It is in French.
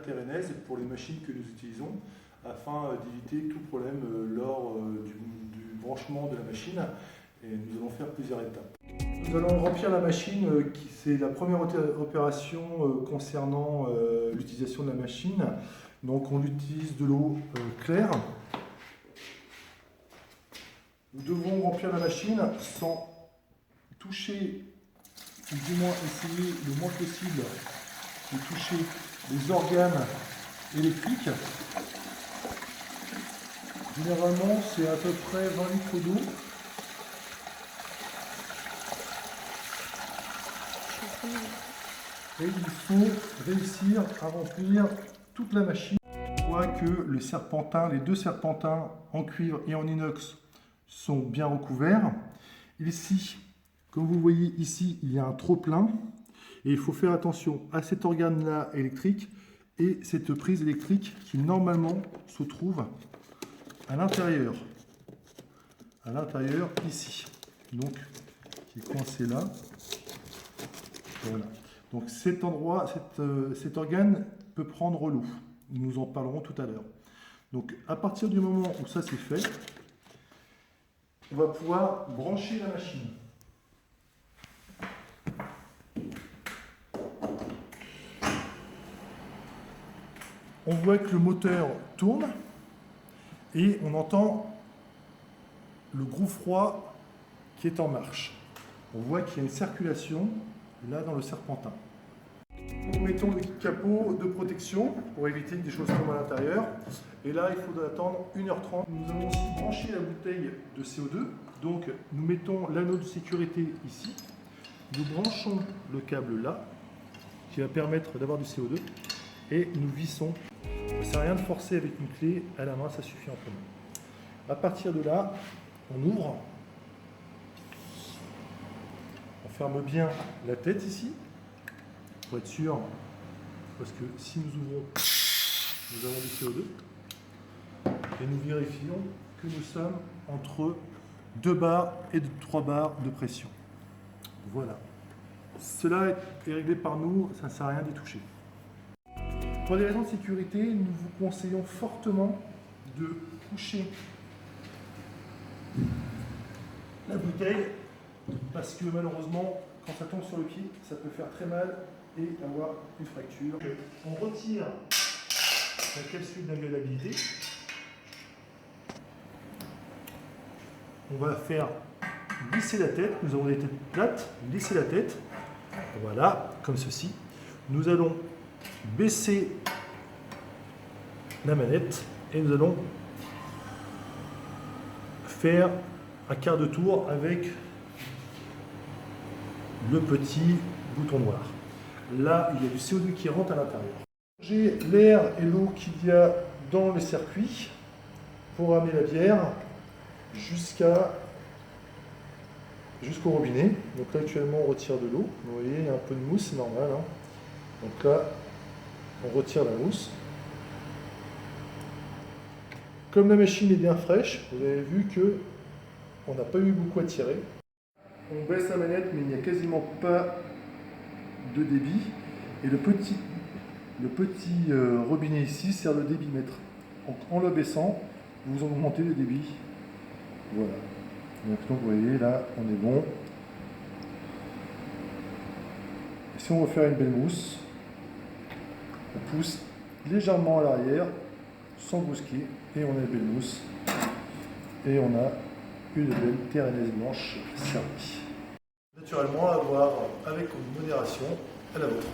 Terainès pour les machines que nous utilisons afin d'éviter tout problème lors du branchement de la machine. Et nous allons faire plusieurs étapes. Nous allons remplir la machine, c'est la première opération concernant l'utilisation de la machine. Donc on utilise de l'eau claire. Nous devons remplir la machine sans toucher, ou du moins essayer le moins possible de toucher les organes électriques. Généralement, c'est à peu près 20 litres d'eau. Et il faut réussir à remplir toute la machine. On voit que les deux serpentins en cuivre et en inox sont bien recouverts. Ici, comme vous voyez ici, il y a un trop-plein. Et il faut faire attention à cet organe-là électrique et cette prise électrique qui normalement se trouve à l'intérieur ici, donc qui est coincé là. Voilà. Donc cet organe peut prendre l'eau. Nous en parlerons tout à l'heure. Donc à partir du moment où ça c'est fait, on va pouvoir brancher la machine. On voit que le moteur tourne et on entend le gros froid qui est en marche. On voit qu'il y a une circulation là dans le serpentin. Nous mettons le capot de protection pour éviter que des choses tombent à l'intérieur. Et là, il faudra attendre 1h30. Nous allons aussi brancher la bouteille de CO2. Donc, nous mettons l'anneau de sécurité ici. Nous branchons le câble là, qui va permettre d'avoir du CO2. Et nous vissons. Ça ne sert à rien de forcer avec une clé à la main, ça suffit amplement. À partir de là, on ouvre. On ferme bien la tête ici, pour être sûr, parce que si nous ouvrons, nous avons du CO2. Et nous vérifions que nous sommes entre 2 bars et 3 bars de pression. Voilà. Cela est réglé par nous, ça ne sert à rien d'y toucher. Pour des raisons de sécurité, nous vous conseillons fortement de coucher la bouteille parce que malheureusement, quand ça tombe sur le pied, ça peut faire très mal et avoir une fracture. On retire la capsule d'inviolabilité. On va faire glisser la tête. Nous avons des têtes plates. Glisser la tête. Voilà, comme ceci. Nous allons baisser la manette et nous allons faire un quart de tour avec le petit bouton noir. Là, il y a du CO2 qui rentre à l'intérieur. J'ai l'air et l'eau qu'il y a dans le circuit pour amener la bière jusqu'au robinet. Donc là, actuellement, on retire de l'eau. Vous voyez, il y a un peu de mousse, c'est normal. Hein. Donc là, on retire la mousse. Comme la machine est bien fraîche, vous avez vu que on n'a pas eu beaucoup à tirer. On baisse la manette, mais il n'y a quasiment pas de débit. Et le petit robinet ici sert de débitmètre. Donc en le baissant, vous augmentez le débit. Voilà. Donc vous voyez, là, on est bon. Et si on veut faire une belle mousse, on pousse légèrement à l'arrière, sans brusquer, et on a une belle mousse. Et on a une belle Terainès blanche servie. Naturellement, à boire avec modération à la vôtre.